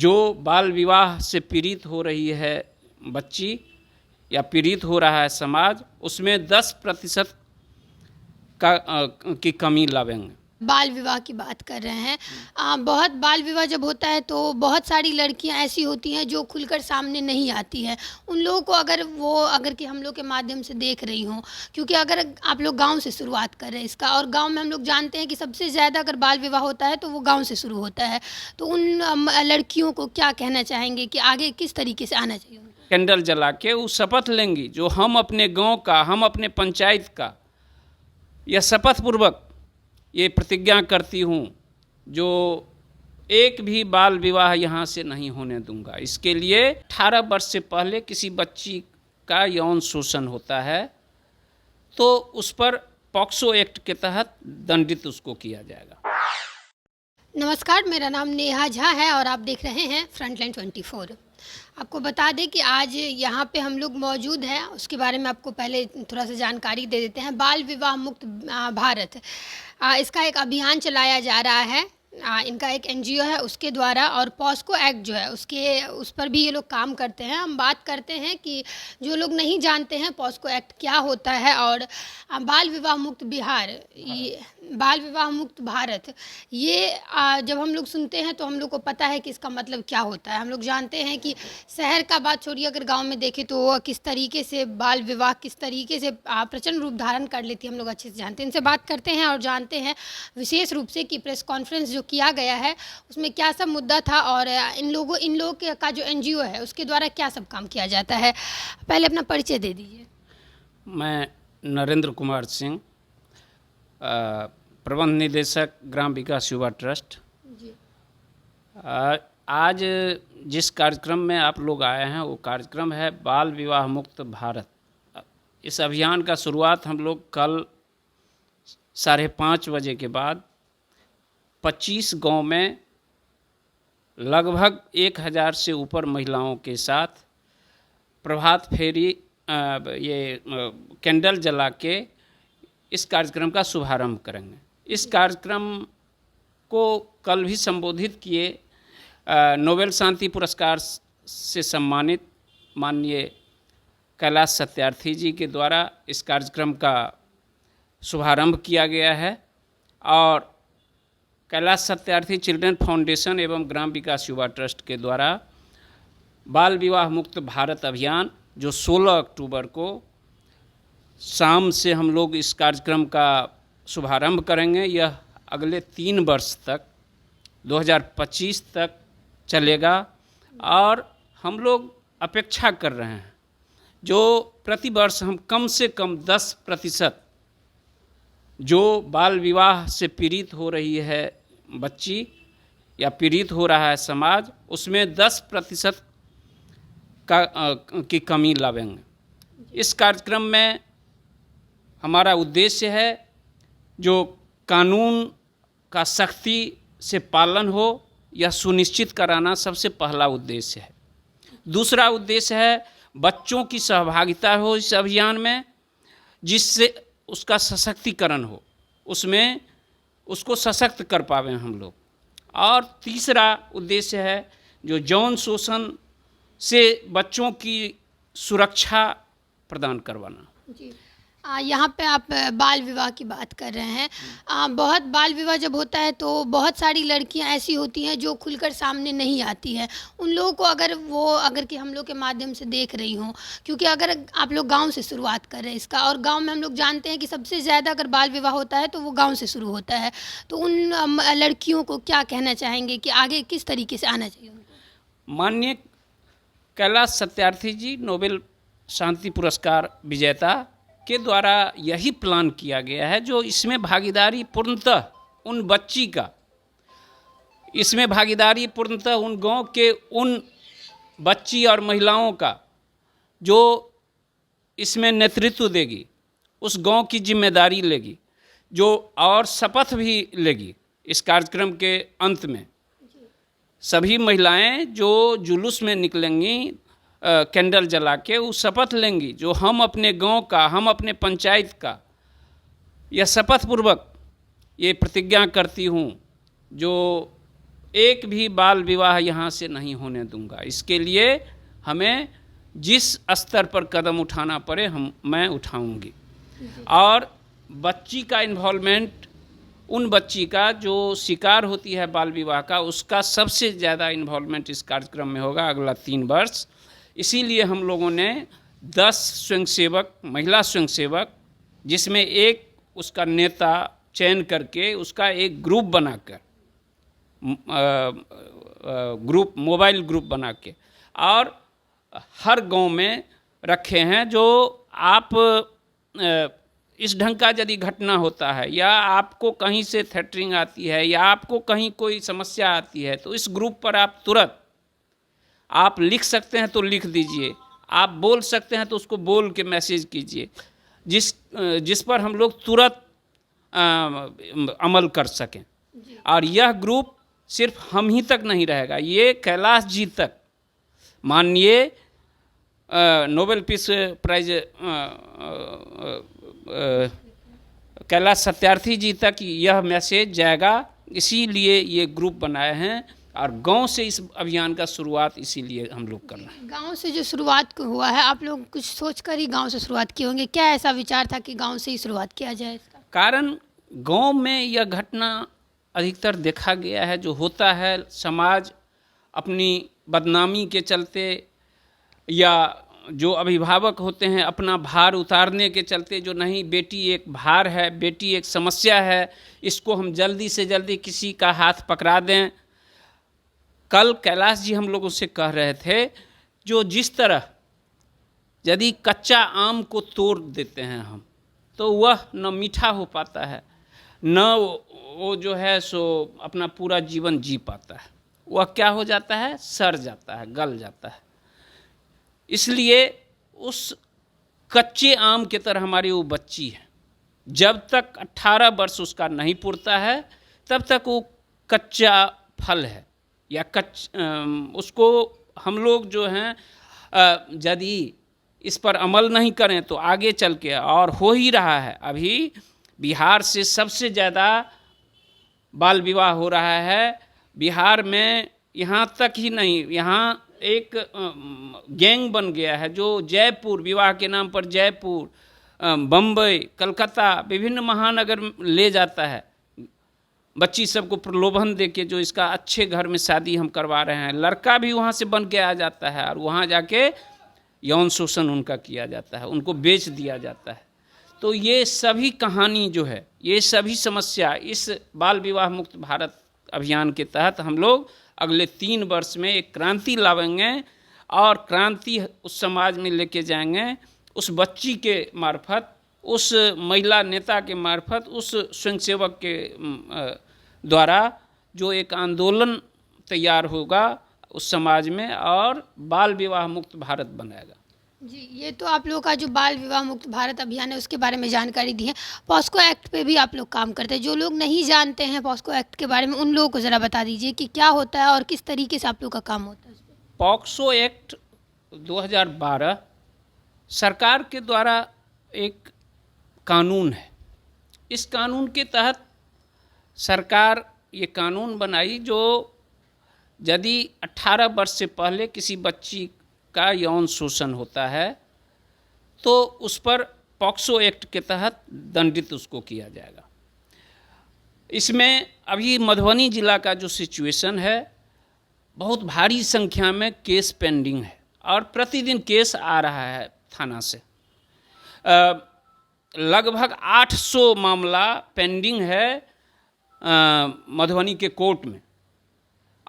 जो बाल विवाह से पीड़ित हो रही है बच्ची या पीड़ित हो रहा है समाज, उसमें 10% की कमी लावेंगे। बाल विवाह की बात कर रहे हैं। बहुत बाल विवाह जब होता है तो बहुत सारी लड़कियां ऐसी होती हैं जो खुलकर सामने नहीं आती हैं। उन लोगों को अगर कि हम लोग के माध्यम से देख रही हों, क्योंकि अगर आप लोग गांव से शुरुआत कर रहे हैं इसका, और गांव में हम लोग जानते हैं कि सबसे ज़्यादा अगर बाल विवाह होता है तो वो गाँव से शुरू होता है। तो उन लड़कियों को क्या कहना चाहेंगे कि आगे किस तरीके से आना चाहिए उनको? कैंडल जला के वो शपथ लेंगी जो हम अपने गांव का, हम अपने पंचायत का, यह शपथ पूर्वक ये प्रतिज्ञा करती हूँ जो एक भी बाल विवाह यहाँ से नहीं होने दूंगा। इसके लिए 18 वर्ष से पहले किसी बच्ची का यौन शोषण होता है तो उस पर पॉक्सो एक्ट के तहत दंडित उसको किया जाएगा। नमस्कार, मेरा नाम नेहा झा है और आप देख रहे हैं फ्रंटलाइन 24। आपको बता दें कि आज यहाँ पे हम लोग मौजूद हैं, उसके बारे में आपको पहले थोड़ा सा जानकारी दे देते हैं। बाल विवाह मुक्त भारत, इसका एक अभियान चलाया जा रहा है। इनका एक एनजीओ है उसके द्वारा, और पॉस्को एक्ट जो है उस पर भी ये लोग काम करते हैं। हम बात करते हैं कि जो लोग नहीं जानते हैं पॉस्को एक्ट क्या होता है, और बाल विवाह मुक्त बाल विवाह मुक्त भारत, ये जब हम लोग सुनते हैं तो हम लोग को पता है कि इसका मतलब क्या होता है। हम लोग जानते हैं कि शहर का बात छोड़िए, अगर गांव में देखें तो किस तरीके से बाल विवाह किस तरीके से प्रचंड रूप धारण कर लेती है, हम लोग अच्छे से जानते हैं। इनसे बात करते हैं और जानते हैं विशेष रूप से कि प्रेस कॉन्फ्रेंस जो किया गया है उसमें क्या सब मुद्दा था, और इन लोगों का जो एनजीओ है उसके द्वारा क्या सब काम किया जाता है। पहले अपना परिचय दे दीजिए। मैं नरेंद्र कुमार सिंह, प्रबंध निदेशक ग्राम विकास युवा ट्रस्ट जी। आज जिस कार्यक्रम में आप लोग आए हैं वो कार्यक्रम है बाल विवाह मुक्त भारत। इस अभियान का शुरुआत हम लोग कल 5:30 बजे के बाद 25 गांव में लगभग 1000 से ऊपर महिलाओं के साथ प्रभात फेरी ये कैंडल जला के इस कार्यक्रम का शुभारंभ करेंगे। इस कार्यक्रम को कल भी संबोधित किए नोबेल शांति पुरस्कार से सम्मानित माननीय कैलाश सत्यार्थी जी के द्वारा इस कार्यक्रम का शुभारंभ किया गया है, और कैलाश सत्यार्थी चिल्ड्रन फाउंडेशन एवं ग्राम विकास युवा ट्रस्ट के द्वारा बाल विवाह मुक्त भारत अभियान जो 16 अक्टूबर को शाम से हम लोग इस कार्यक्रम का शुभारंभ करेंगे। यह अगले 3 वर्ष तक 2025 तक चलेगा, और हम लोग अपेक्षा कर रहे हैं जो प्रति वर्ष हम कम से कम 10% जो बाल विवाह से पीड़ित हो रही है बच्ची या पीड़ित हो रहा है समाज, उसमें 10% की कमी लावेंगे। इस कार्यक्रम में हमारा उद्देश्य है जो कानून का सख्ती से पालन हो यह सुनिश्चित कराना सबसे पहला उद्देश्य है। दूसरा उद्देश्य है बच्चों की सहभागिता हो इस अभियान में, जिससे उसका सशक्तिकरण हो, उसमें उसको सशक्त कर पावें हम लोग। और तीसरा उद्देश्य है जो यौन शोषण से बच्चों की सुरक्षा प्रदान करवाना। जी। यहाँ पे आप बाल विवाह की बात कर रहे हैं। बहुत बाल विवाह जब होता है तो बहुत सारी लड़कियां ऐसी होती हैं जो खुलकर सामने नहीं आती हैं। उन लोगों को अगर कि हम लोग के माध्यम से देख रही हों, क्योंकि अगर आप लोग गांव से शुरुआत कर रहे हैं इसका, और गांव में हम लोग जानते हैं कि सबसे ज़्यादा अगर बाल विवाह होता है तो वो गाँव से शुरू होता है। तो उन लड़कियों को क्या कहना चाहेंगे कि आगे किस तरीके से आना चाहिए उनको? माननीय कैलाश सत्यार्थी जी नोबेल शांति पुरस्कार विजेता के द्वारा यही प्लान किया गया है, जो इसमें भागीदारी पूर्णतः उन बच्ची का, इसमें भागीदारी पूर्णतः उन गांव के उन बच्ची और महिलाओं का जो इसमें नेतृत्व देगी, उस गांव की जिम्मेदारी लेगी, जो और शपथ भी लेगी। इस कार्यक्रम के अंत में सभी महिलाएं जो जुलूस में निकलेंगी कैंडल जला के, वो शपथ लेंगी जो हम अपने गांव का, हम अपने पंचायत का, यह शपथ पूर्वक ये प्रतिज्ञा करती हूँ जो एक भी बाल विवाह यहाँ से नहीं होने दूंगा। इसके लिए हमें जिस स्तर पर कदम उठाना पड़े मैं उठाऊंगी। और बच्ची का इन्वॉल्वमेंट, उन बच्ची का जो शिकार होती है बाल विवाह का, उसका सबसे ज़्यादा इन्वॉल्वमेंट इस कार्यक्रम में होगा अगला 3 वर्ष। इसीलिए हम लोगों ने 10 स्वयंसेवक, महिला स्वयंसेवक, जिसमें एक उसका नेता चयन करके उसका एक ग्रुप बनाकर, ग्रुप, मोबाइल ग्रुप बना के, और हर गांव में रखे हैं। जो आप इस ढंग का यदि घटना होता है, या आपको कहीं से थ्रेटरिंग आती है, या आपको कहीं कोई समस्या आती है, तो इस ग्रुप पर आप तुरंत आप लिख सकते हैं तो लिख दीजिए, आप बोल सकते हैं तो उसको बोल के मैसेज कीजिए, जिस पर हम लोग तुरंत अमल कर सकें। और यह ग्रुप सिर्फ हम ही तक नहीं रहेगा, ये कैलाश जी तक, माननीय Nobel peace prize Kailash Satyarthi ji तक यह मैसेज जाएगा। इसीलिए ये ग्रुप बनाए हैं, और गांव से इस अभियान का शुरुआत इसीलिए हम लोग कर रहे हैं। गांव से जो शुरुआत हुआ है, आप लोग कुछ सोचकर ही गांव से शुरुआत किए होंगे। क्या ऐसा विचार था कि गांव से ही शुरुआत किया जाए इसका? कारण गांव में यह घटना अधिकतर देखा गया है, जो होता है समाज अपनी बदनामी के चलते, या जो अभिभावक होते हैं अपना भार उतारने के चलते, जो नहीं बेटी एक भार है, बेटी एक समस्या है, इसको हम जल्दी से जल्दी किसी का हाथ पकड़ा दें। कल कैलाश जी हम लोगों से कह रहे थे, जो जिस तरह यदि कच्चा आम को तोड़ देते हैं हम, तो वह न मीठा हो पाता है, न वो जो है सो अपना पूरा जीवन जी पाता है, वह क्या हो जाता है, सड़ जाता है, गल जाता है। इसलिए उस कच्चे आम के तरह हमारी वो बच्ची है, जब तक 18 वर्ष उसका नहीं पुरता है, तब तक वो कच्चा फल है, या उसको हम लोग जो हैं यदि इस पर अमल नहीं करें तो आगे चल के, और हो ही रहा है, अभी बिहार से सबसे ज़्यादा बाल विवाह हो रहा है। बिहार में यहाँ तक ही नहीं, यहाँ एक गैंग बन गया है, जो जयपुर, विवाह के नाम पर जयपुर, बम्बई, कलकत्ता, विभिन्न महानगर ले जाता है बच्ची सबको प्रलोभन देके, जो इसका अच्छे घर में शादी हम करवा रहे हैं। लड़का भी वहाँ से बन के आ जाता है, और वहाँ जाके यौन शोषण उनका किया जाता है, उनको बेच दिया जाता है। तो ये सभी कहानी जो है, ये सभी समस्या इस बाल विवाह मुक्त भारत अभियान के तहत हम लोग अगले 3 वर्ष में एक क्रांति लावेंगे, और क्रांति उस समाज में लेके जाएंगे, उस बच्ची के मार्फत, उस महिला नेता के मार्फत, उस स्वयंसेवक के द्वारा जो एक आंदोलन तैयार होगा उस समाज में, और बाल विवाह मुक्त भारत बनाएगा। जी, ये तो आप लोगों का जो बाल विवाह मुक्त भारत अभियान है उसके बारे में जानकारी दी है। पॉस्को एक्ट पे भी आप लोग काम करते हैं। जो लोग नहीं जानते हैं पॉस्को एक्ट के बारे में, उन लोगों को ज़रा बता दीजिए कि क्या होता है और किस तरीके से आप लोग का काम होता है। पॉक्सो एक्ट 2012 सरकार के द्वारा एक कानून है। इस कानून के तहत सरकार ये कानून बनाई, जो यदि 18 वर्ष से पहले किसी बच्ची का यौन शोषण होता है तो उस पर पॉक्सो एक्ट के तहत दंडित उसको किया जाएगा। इसमें अभी मधुबनी जिला का जो सिचुएशन है, बहुत भारी संख्या में केस पेंडिंग है, और प्रतिदिन केस आ रहा है थाना से। लगभग 800 मामला पेंडिंग है मधुबनी के कोर्ट में,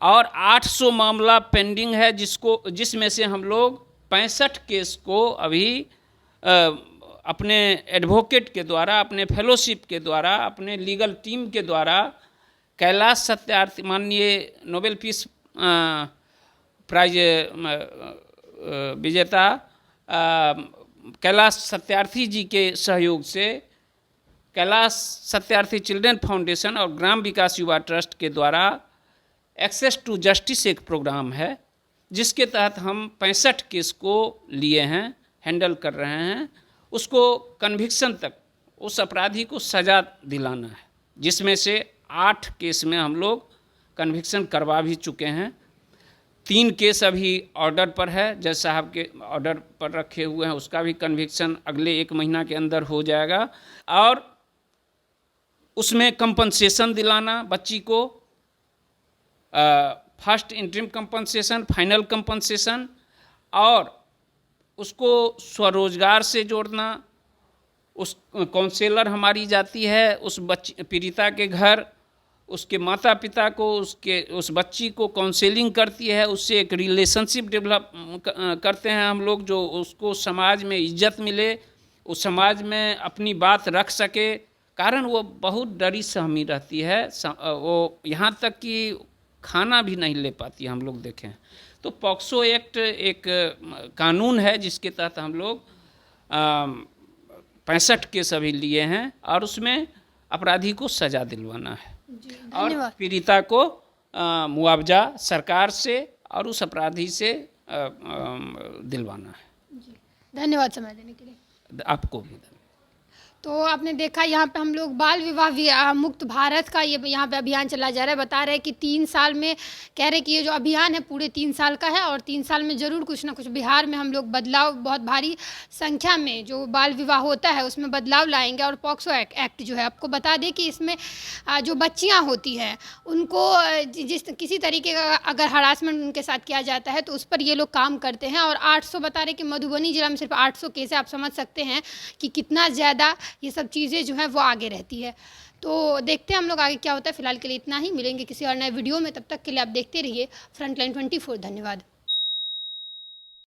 और 800 मामला पेंडिंग है जिसमें से हम लोग 65 केस को अभी अपने एडवोकेट के द्वारा, अपने फेलोशिप के द्वारा, अपने लीगल टीम के द्वारा कैलाश सत्यार्थी, माननीय नोबेल पीस प्राइज विजेता कैलाश सत्यार्थी जी के सहयोग से कैलाश सत्यार्थी चिल्ड्रन फाउंडेशन और ग्राम विकास युवा ट्रस्ट के द्वारा एक्सेस टू जस्टिस एक प्रोग्राम है, जिसके तहत हम 65 केस को लिए हैं, हैंडल कर रहे हैं। उसको कन्विक्शन तक उस अपराधी को सज़ा दिलाना है, जिसमें से 8 केस में हम लोग कन्विक्शन करवा भी चुके हैं। 3 केस अभी ऑर्डर पर है, जज साहब के ऑर्डर पर रखे हुए हैं, उसका भी कन्विक्शन अगले 1 महीना के अंदर हो जाएगा। और उसमें कंपनसेशन दिलाना बच्ची को, first interim compensation, final compensation, और उसको स्वरोजगार से जोड़ना। उस काउंसलर हमारी जाती है उस बच्ची पीड़िता के घर, उसके माता पिता को, उस बच्ची को काउंसलिंग करती है, उससे एक रिलेशनशिप डेवलप करते हैं हम लोग, जो उसको समाज में इज्जत मिले, उस समाज में अपनी बात रख सके। कारण वो बहुत डरी सहमी रहती है, वो यहाँ तक कि खाना भी नहीं ले पाती, हम लोग देखें तो। पॉक्सो एक्ट एक कानून है जिसके तहत हम लोग 65 केस अभी लिए हैं, और उसमें अपराधी को सज़ा दिलवाना है और पीड़िता को मुआवजा सरकार से और उस अपराधी से दिलवाना है। धन्यवाद समय देने के लिए। आपको भी धन्यवाद। तो आपने देखा यहाँ पे हम लोग बाल विवाह मुक्त भारत का ये यहाँ पे अभियान चला जा रहा है। बता रहे हैं कि 3 साल में, कह रहे कि ये जो अभियान है पूरे 3 साल का है, और 3 साल में ज़रूर कुछ ना कुछ बिहार में हम लोग बदलाव, बहुत भारी संख्या में जो बाल विवाह होता है उसमें बदलाव लाएंगे। और पॉक्सो एक्ट जो है, आपको बता दें कि इसमें जो बच्चियाँ होती हैं उनको किसी तरीके का अगर हरासमेंट उनके साथ किया जाता है तो उस पर ये लोग काम करते हैं। और 800, बता रहे कि मधुबनी जिला में सिर्फ 800 केस है। आप समझ सकते हैं कि कितना ज़्यादा ये सब चीज़ें जो हैं वो आगे रहती है। तो देखते हैं हम लोग आगे क्या होता है। फिलहाल के लिए इतना ही, मिलेंगे किसी और नए वीडियो में, तब तक के लिए आप देखते रहिए फ्रंटलाइन 24। धन्यवाद।